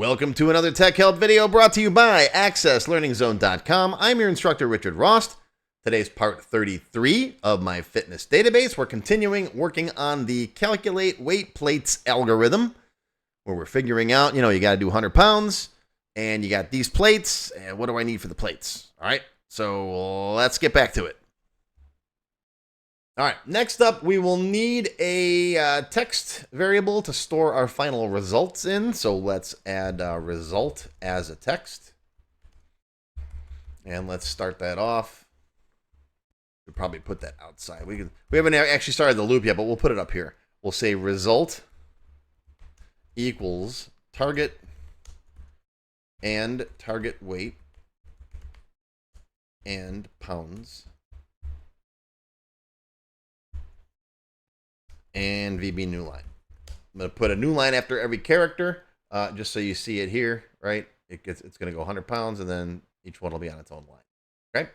Welcome to another Tech Help video brought to you by AccessLearningZone.com. I'm your instructor, Richard Rost. Today's part 33 of my fitness database. We're continuing working on the calculate weight plates algorithm, where we're figuring out, you got to do 100 pounds, and you got these plates, and what do I need for the plates? All right, so let's get back to it. All right, next up, we will need a text variable to store our final results in. So let's add result as a text. And let's start that off. We'll probably put that outside. We haven't actually started the loop yet, but we'll put it up here. We'll say result equals target and target weight and pounds. And VB new line. I'm going to put a new line after every character, just so you see it here, right? It's going to go 100 pounds, and then each one will be on its own line, okay?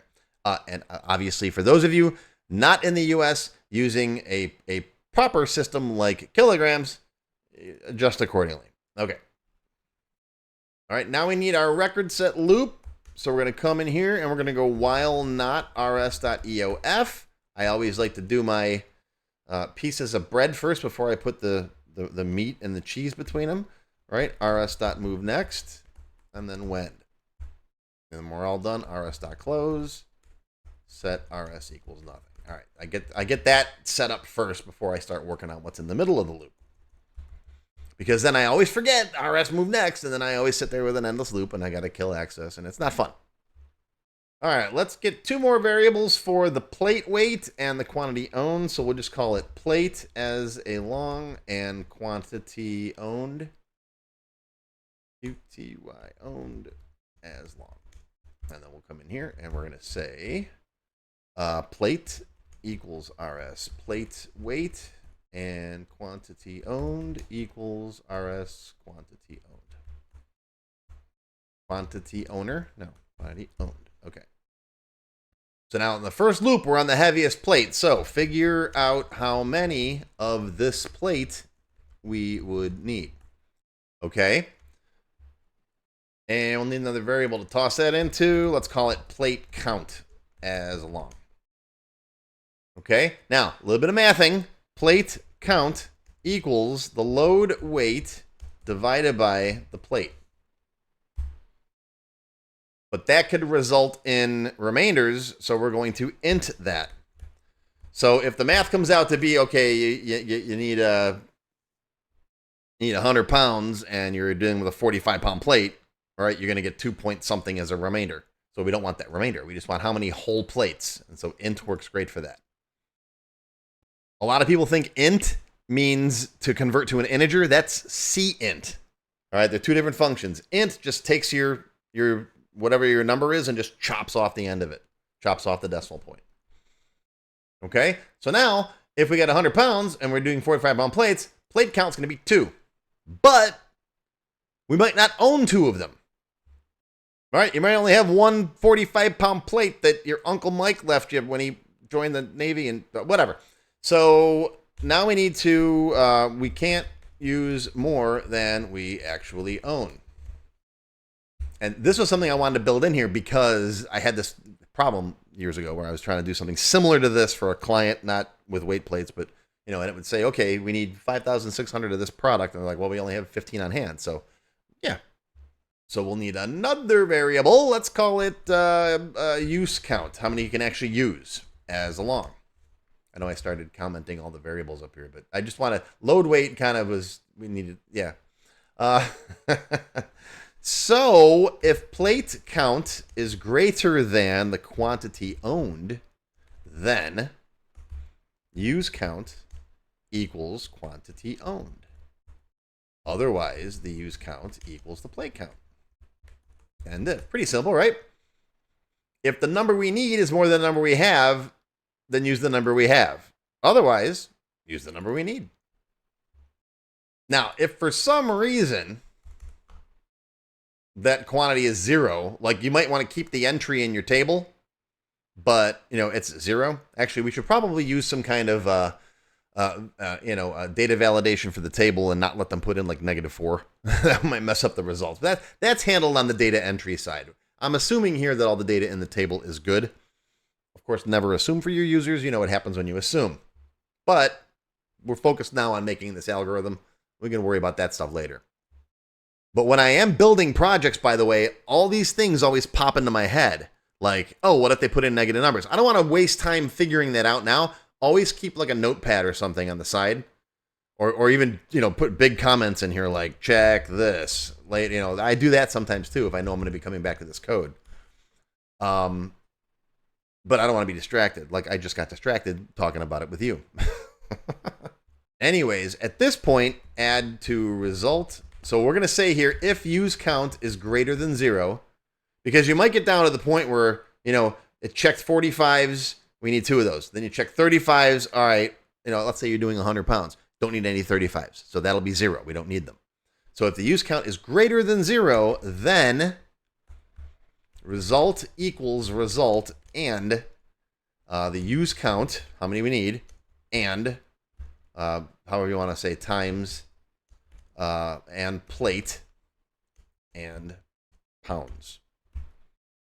And obviously, for those of you not in the U.S. using a proper system like kilograms, adjust accordingly. Okay. All right, now we need our record set loop. So we're going to come in here, and we're going to go while not rs.eof. I always like to do my pieces of bread first before I put the meat and the cheese between them, right? rs.move next, and then when. And we're all done. rs.close, set rs equals nothing. All right, I get that set up first before I start working on what's in the middle of the loop. Because then I always forget rs move next, and then I always sit there with an endless loop, and I got to kill access, and it's not fun. All right, let's get two more variables for the plate weight and the quantity owned. So we'll just call it plate as a long and quantity owned. QTY owned as long. And then we'll come in here and we're going to say plate equals RS plate weight and quantity owned equals RS quantity owned. Quantity owner? No, quantity owned. Okay. So now in the first loop, we're on the heaviest plate. So figure out how many of this plate we would need. Okay. And we'll need another variable to toss that into. Let's call it plate count as long. Okay. Now, a little bit of mathing. Plate count equals the load weight divided by the plate. But that could result in remainders, so we're going to int that. So if the math comes out to be, okay, you need 100 pounds and you're dealing with a 45-pound plate, all right, you're going to get 2 point something as a remainder. So we don't want that remainder. We just want how many whole plates. And so int works great for that. A lot of people think int means to convert to an integer. That's CInt. All right, they're two different functions. Int just takes your whatever your number is and just chops off the end of it. Chops off the decimal point. Okay? So now, if we got 100 pounds and we're doing 45-pound plates, plate count's going to be 2. But we might not own 2 of them. All right? You might only have one 45-pound plate that your Uncle Mike left you when he joined the Navy and whatever. So now we need to, we can't use more than we actually own. And this was something I wanted to build in here because I had this problem years ago where I was trying to do something similar to this for a client, not with weight plates, but, and it would say, okay, we need 5,600 of this product. And they're like, well, we only have 15 on hand. So, yeah. So we'll need another variable. Let's call it use count. How many you can actually use as a long. I know I started commenting all the variables up here, but I just want to, load weight kind of was, we needed, yeah. So if plate count is greater than the quantity owned, then use count equals quantity owned. Otherwise, the use count equals the plate count. And pretty simple, right? If the number we need is more than the number we have, then use the number we have. Otherwise, use the number we need. Now, if for some reason that quantity is 0, like you might want to keep the entry in your table, but it's 0. Actually, we should probably use some kind of data validation for the table and not let them put in like -4. That might mess up the results. That's handled on the data entry side. I'm assuming here that all the data in the table is good. Of course, never assume for your users. You know what happens when you assume. But we're focused now on making this algorithm. We can worry about that stuff later. But when I am building projects, by the way, all these things always pop into my head. Like, oh, what if they put in negative numbers? I don't want to waste time figuring that out now. Always keep like a notepad or something on the side. Or even, put big comments in here like, check this. I do that sometimes too if I know I'm going to be coming back to this code. But I don't want to be distracted. Like I just got distracted talking about it with you. Anyways, at this point, add to result. So we're going to say here, if use count is greater than 0, because you might get down to the point where, it checked 45s. We need 2 of those. Then you check 35s. All right. Let's say you're doing 100 pounds. Don't need any 35s. So that'll be 0. We don't need them. So if the use count is greater than 0, then result equals result and the use count, how many we need, and however you want to say, times and plate and pounds.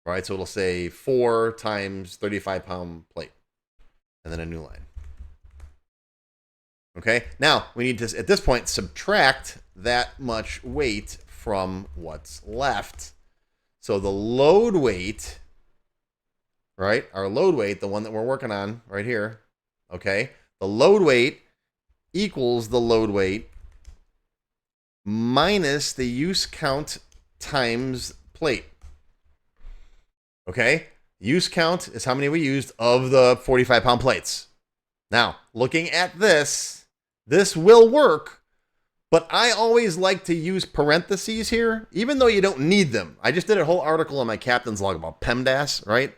All right, so it'll say 4 times 35-pound plate and then a new line. Okay, now we need to, at this point, subtract that much weight from what's left. So the load weight, right, our load weight, the one that we're working on right here, okay, the load weight equals the load weight minus the use count times plate. Okay, use count is how many we used of the 45-pound plates. Now, looking at this will work, but I always like to use parentheses here, even though you don't need them. I just did a whole article on my captain's log about PEMDAS, right?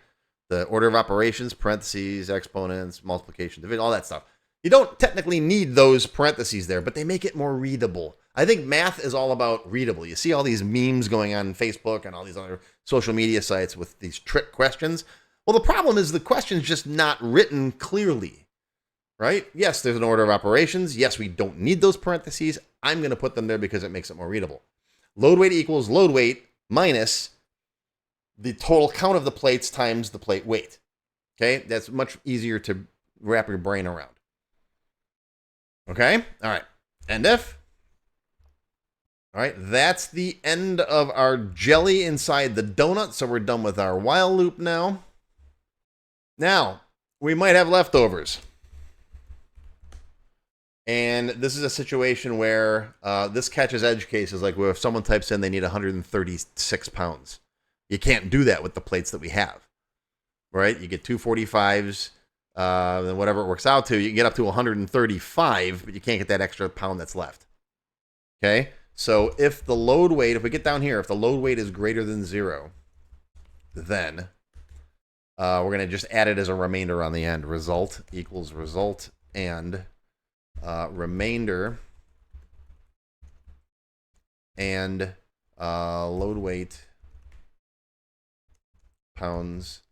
The order of operations, parentheses, exponents, multiplication, division, all that stuff. You don't technically need those parentheses there, but they make it more readable. I think math is all about readable. You see all these memes going on Facebook and all these other social media sites with these trick questions. Well, the problem is the question's just not written clearly. Right? Yes, there's an order of operations. Yes, we don't need those parentheses. I'm going to put them there because it makes it more readable. Load weight equals load weight minus the total count of the plates times the plate weight. Okay? That's much easier to wrap your brain around. Okay? All right. End if. All right. That's the end of our jelly inside the donut. So we're done with our while loop now. Now, we might have leftovers. And this is a situation where this catches edge case is like where if someone types in they need 136 pounds. You can't do that with the plates that we have, right? You get 245s, then whatever it works out to. You can get up to 135, but you can't get that extra pound that's left. Okay? So if the load weight, if we get down here, if the load weight is greater than 0, then we're going to just add it as a remainder on the end. Result equals result and remainder and load weight pounds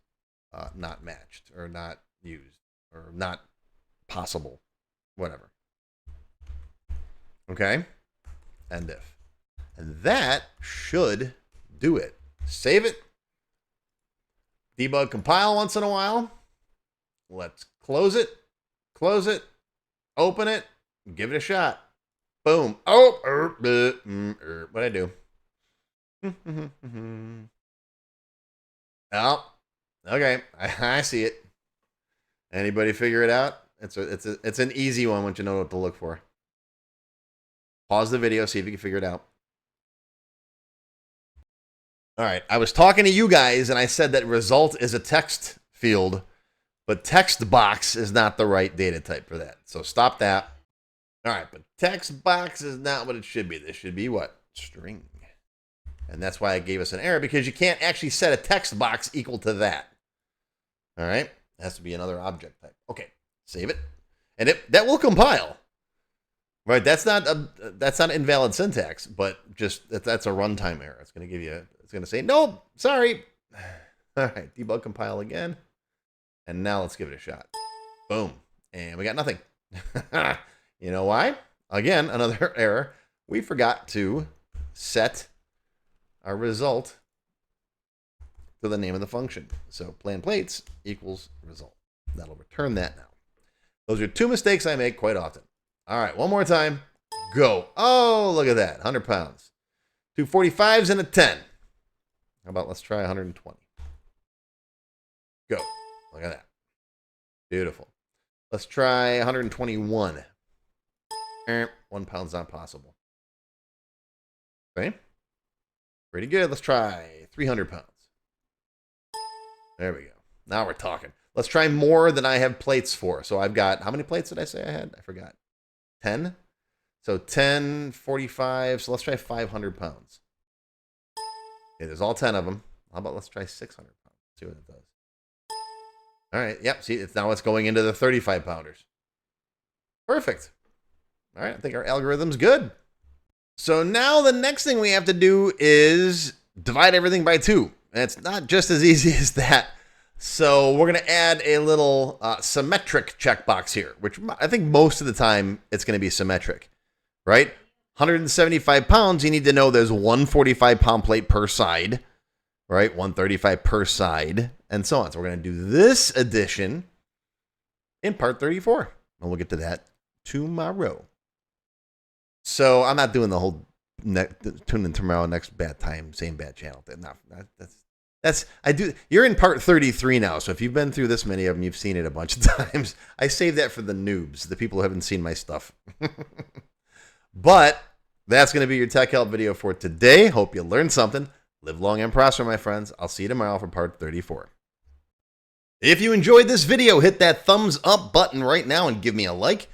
not matched or not used or not possible, whatever. Okay, end if. And that should do it. Save it. Debug, compile once in a while. Let's close it. Open it, give it a shot. Boom. Oh, what'd I do? Oh, okay. I see it. Anybody figure it out? It's an easy one once you know what to look for. Pause the video, see if you can figure it out. All right. I was talking to you guys and I said that result is a text field. But text box is not the right data type for that. So stop that. All right, but text box is not what it should be. This should be what? String. And that's why it gave us an error, because you can't actually set a text box equal to that. All right? It has to be another object type. Okay, save it. And that will compile. Right? That's not invalid syntax, but just that's a runtime error. It's going to give you, it's going to say, nope, sorry. All right, debug compile again. And now let's give it a shot. Boom. And we got nothing. You know why? Again, another error. We forgot to set our result to the name of the function. So plan plates equals result. That'll return that now. Those are two mistakes I make quite often. All right, one more time. Go. Oh, look at that. 100 pounds. Two 45s and a 10. How about let's try 120. Go. Look at that. Beautiful. Let's try 121. 1 pound's not possible. Okay. Pretty good. Let's try 300 pounds. There we go. Now we're talking. Let's try more than I have plates for. So I've got, how many plates did I say I had? I forgot. 10? So 10, 45. So let's try 500 pounds. Okay, there's all 10 of them. How about let's try 600 pounds? See what it does. All right. Yep. See, now it's going into the 35 pounders. Perfect. All right. I think our algorithm's good. So now the next thing we have to do is divide everything by 2. And it's not just as easy as that. So we're going to add a little symmetric checkbox here, which I think most of the time it's going to be symmetric, right? 175 pounds, you need to know there's 145 pound plate per side, right? 135 per side, and so on. So we're going to do this addition in part 34, and we'll get to that tomorrow. So I'm not doing the whole tune in tomorrow, next bad time, same bad channel. I do. You're in part 33 now, so if you've been through this many of them, you've seen it a bunch of times. I save that for the noobs, the people who haven't seen my stuff. But that's going to be your Tech Help video for today. Hope you learned something. Live long and prosper, my friends. I'll see you tomorrow for part 34. If you enjoyed this video, hit that thumbs up button right now and give me a like.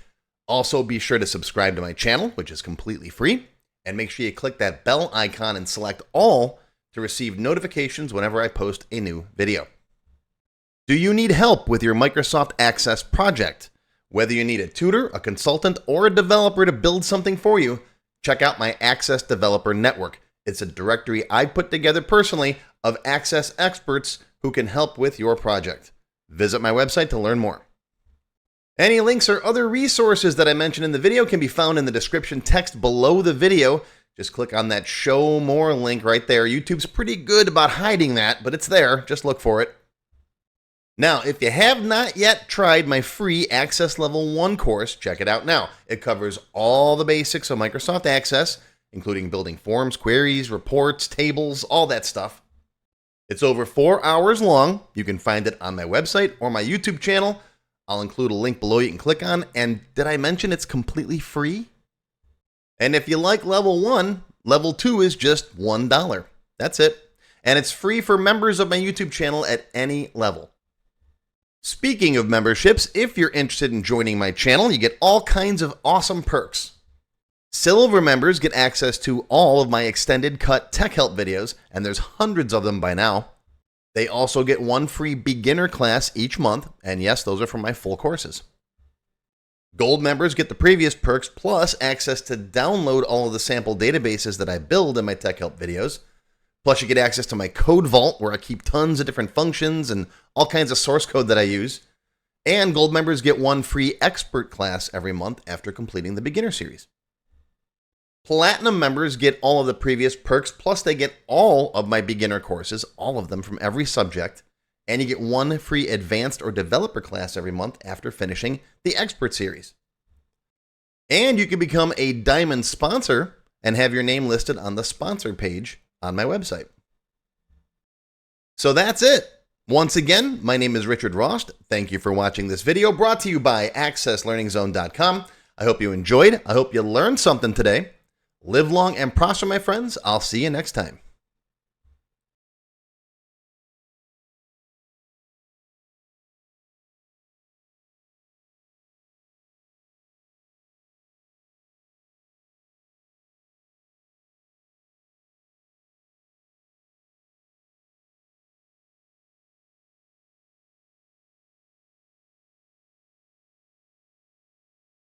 Also, be sure to subscribe to my channel, which is completely free. And make sure you click that bell icon and select all to receive notifications whenever I post a new video. Do you need help with your Microsoft Access project? Whether you need a tutor, a consultant, or a developer to build something for you, check out my Access Developer Network. It's a directory I put together personally of Access experts who can help with your project. Visit my website to learn more. Any links or other resources that I mentioned in the video can be found in the description text below the video. Just click on that show more link right there. YouTube's pretty good about hiding that, but it's there. Just look for it. Now, if you have not yet tried my free Access Level 1 course, check it out now. It covers all the basics of Microsoft Access, including building forms, queries, reports, tables, all that stuff. It's over 4 hours long. You can find it on my website or my YouTube channel. I'll include a link below you can click on. And did I mention it's completely free? And if you like level 1, level 2 is just $1. That's it. And it's free for members of my YouTube channel at any level. Speaking of memberships, if you're interested in joining my channel, you get all kinds of awesome perks. Silver members get access to all of my extended cut Tech Help videos, and there's hundreds of them by now. They also get one free beginner class each month, and yes, those are for my full courses. Gold members get the previous perks plus access to download all of the sample databases that I build in my Tech Help videos. Plus you get access to my code vault where I keep tons of different functions and all kinds of source code that I use. And gold members get one free expert class every month after completing the beginner series. Platinum members get all of the previous perks plus they get all of my beginner courses, all of them from every subject. And you get one free advanced or developer class every month after finishing the expert series. And you can become a diamond sponsor and have your name listed on the sponsor page on my website. So that's it. Once again, my name is Richard Rost. Thank you for watching this video brought to you by AccessLearningZone.com. I hope you enjoyed. I hope you learned something today. Live long and prosper, my friends. I'll see you next time.